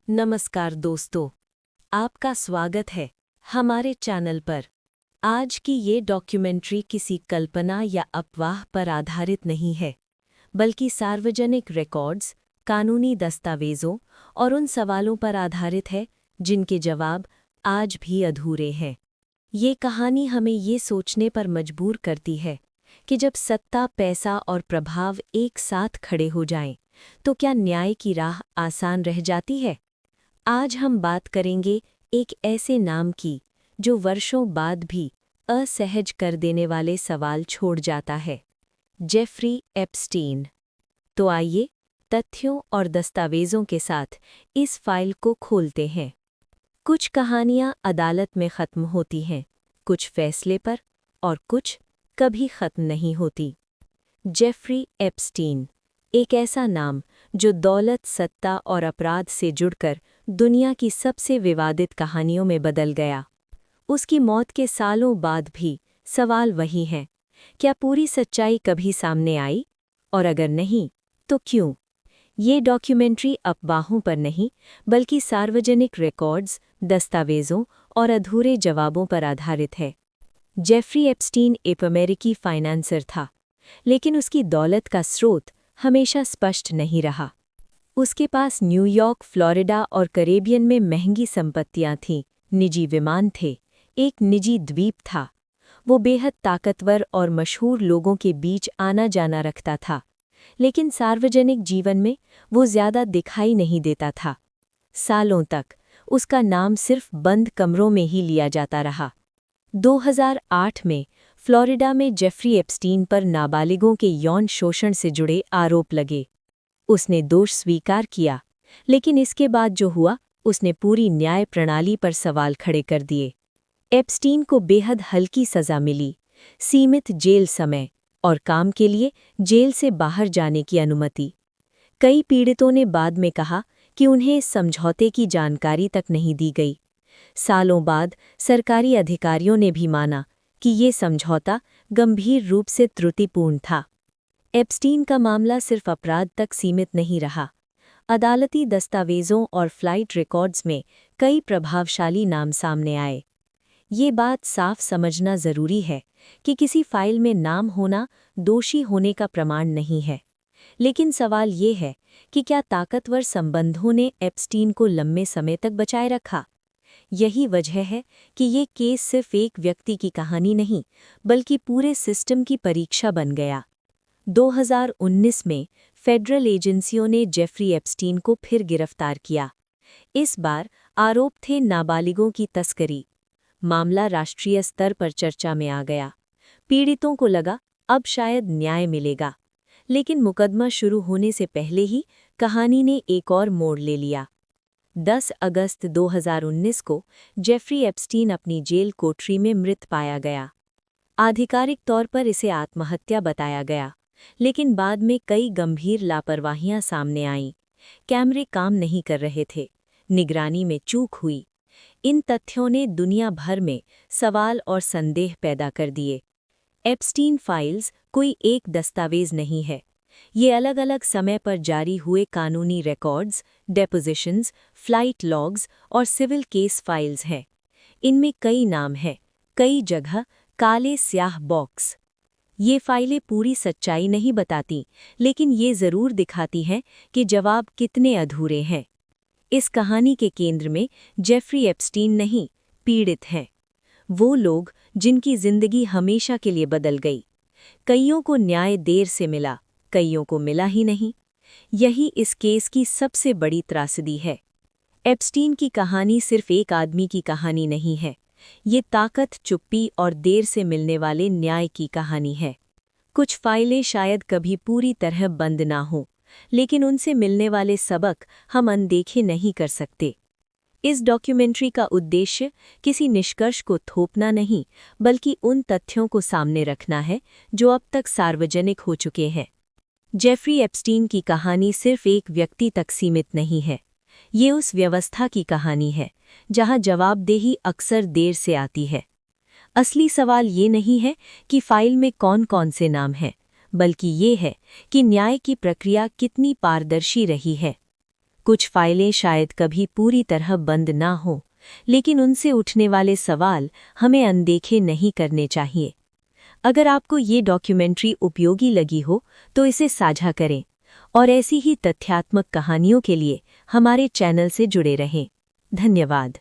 नमस्कार दोस्तों, आपका स्वागत है हमारे चैनल पर। आज की ये डॉक्यूमेंट्री किसी कल्पना या अफवाह पर आधारित नहीं है, बल्कि सार्वजनिक रिकॉर्ड्स, कानूनी दस्तावेज़ों और उन सवालों पर आधारित है जिनके जवाब आज भी अधूरे हैं। ये कहानी हमें ये सोचने पर मजबूर करती है कि जब सत्ता, पैसा और प्रभाव एक साथ खड़े हो जाएं, तो क्या न्याय की राह आसान रह जाती है? आज हम बात करेंगे एक ऐसे नाम की जो वर्षों बाद भी असहज कर देने वाले सवाल छोड़ जाता है, जेफरी एप्स्टीन। तो आइए तथ्यों और दस्तावेज़ों के साथ इस फाइल को खोलते हैं। कुछ कहानियां अदालत में ख़त्म होती हैं, कुछ फैसले पर, और कुछ कभी ख़त्म नहीं होती। जेफरी एप्स्टीन, एक ऐसा नाम जो दौलत, सत्ता और अपराध से जुड़कर दुनिया की सबसे विवादित कहानियों में बदल गया। उसकी मौत के सालों बाद भी सवाल वही हैं, क्या पूरी सच्चाई कभी सामने आई? और अगर नहीं, तो क्यों? ये डॉक्यूमेंट्री अफवाहों पर नहीं, बल्कि सार्वजनिक रिकॉर्ड्स, दस्तावेज़ों और अधूरे जवाबों पर आधारित है। जेफरी एप्स्टीन एक अमेरिकी फाइनेंसर था, लेकिन उसकी दौलत का स्रोत हमेशा स्पष्ट नहीं रहा। उसके पास न्यूयॉर्क, फ्लोरिडा और कैरेबियन में महंगी संपत्तियां थीं, निजी विमान थे, एक निजी द्वीप था। वो बेहद ताकतवर और मशहूर लोगों के बीच आना जाना रखता था, लेकिन सार्वजनिक जीवन में वो ज़्यादा दिखाई नहीं देता था। सालों तक उसका नाम सिर्फ बंद कमरों में ही लिया जाता रहा। 2008 में फ्लोरिडा में जेफरी एप्स्टीन पर नाबालिगों के यौन शोषण से जुड़े आरोप लगे। उसने दोष स्वीकार किया, लेकिन इसके बाद जो हुआ, उसने पूरी न्याय प्रणाली पर सवाल खड़े कर दिए। एप्स्टीन को बेहद हल्की सज़ा मिली, सीमित जेल समय और काम के लिए जेल से बाहर जाने की अनुमति। कई पीड़ितों ने बाद में कहा कि उन्हें इस समझौते की जानकारी तक नहीं दी गई। सालों बाद सरकारी अधिकारियों ने भी माना कि ये समझौता गंभीर रूप से त्रुटिपूर्ण था। एप्स्टीन का मामला सिर्फ अपराध तक सीमित नहीं रहा। अदालती दस्तावेज़ों और फ्लाइट रिकॉर्ड्स में कई प्रभावशाली नाम सामने आए। ये बात साफ समझना ज़रूरी है कि किसी फाइल में नाम होना दोषी होने का प्रमाण नहीं है। लेकिन सवाल ये है कि क्या ताकतवर संबंधों ने एप्स्टीन को लंबे समय तक बचाए रखा? यही वजह है कि ये केस सिर्फ एक व्यक्ति की कहानी नहीं, बल्कि पूरे सिस्टम की परीक्षा बन गया। 2019 में फेडरल एजेंसियों ने जेफरी एप्स्टीन को फिर गिरफ्तार किया। इस बार आरोप थे नाबालिगों की तस्करी। मामला राष्ट्रीय स्तर पर चर्चा में आ गया। पीड़ितों को लगा अब शायद न्याय मिलेगा, लेकिन मुकदमा शुरू होने से पहले ही कहानी ने एक और मोड़ ले लिया। 10 अगस्त 2019 को जेफरी एप्स्टीन अपनी जेल कोठरी में मृत पाया गया। आधिकारिक तौर पर इसे आत्महत्या बताया गया, लेकिन बाद में कई गंभीर लापरवाहियां सामने आईं। कैमरे काम नहीं कर रहे थे, निगरानी में चूक हुई। इन तथ्यों ने दुनिया भर में सवाल और संदेह पैदा कर दिए। एप्स्टीन फाइल्स कोई एक दस्तावेज नहीं है। ये अलग अलग समय पर जारी हुए कानूनी रिकॉर्ड्स, डेपोजिशंस, फ्लाइट लॉग्स और सिविल केस फाइल्स हैं। इनमें कई नाम हैं, कई जगह काले स्याह बॉक्स। ये फाइलें पूरी सच्चाई नहीं बताती, लेकिन ये ज़रूर दिखाती हैं कि जवाब कितने अधूरे हैं। इस कहानी के केंद्र में जेफरी एप्स्टीन नहीं, पीड़ित हैं। वो लोग जिनकी जिंदगी हमेशा के लिए बदल गई। कईयों को न्याय देर से मिला, कईयों को मिला ही नहीं। यही इस केस की सबसे बड़ी त्रासदी है। एप्स्टीन की कहानी सिर्फ एक आदमी की कहानी नहीं है। ये ताकत, चुप्पी और देर से मिलने वाले न्याय की कहानी है। कुछ फाइलें शायद कभी पूरी तरह बंद ना हों, लेकिन उनसे मिलने वाले सबक हम अनदेखे नहीं कर सकते। इस डॉक्यूमेंट्री का उद्देश्य किसी निष्कर्ष को थोपना नहीं, बल्कि उन तथ्यों को सामने रखना है जो अब तक सार्वजनिक हो चुके हैं। जेफरी एप्स्टीन की कहानी सिर्फ एक व्यक्ति तक सीमित नहीं है। ये उस व्यवस्था की कहानी है जहां जवाबदेही अक्सर देर से आती है। असली सवाल ये नहीं है कि फाइल में कौन कौन से नाम हैं, बल्कि ये है कि न्याय की प्रक्रिया कितनी पारदर्शी रही है। कुछ फाइलें शायद कभी पूरी तरह बंद ना हो, लेकिन उनसे उठने वाले सवाल हमें अनदेखे नहीं करने चाहिए। अगर आपको ये डॉक्यूमेंट्री उपयोगी लगी हो तो इसे साझा करें और ऐसी ही तथ्यात्मक कहानियों के लिए हमारे चैनल से जुड़े रहें। धन्यवाद।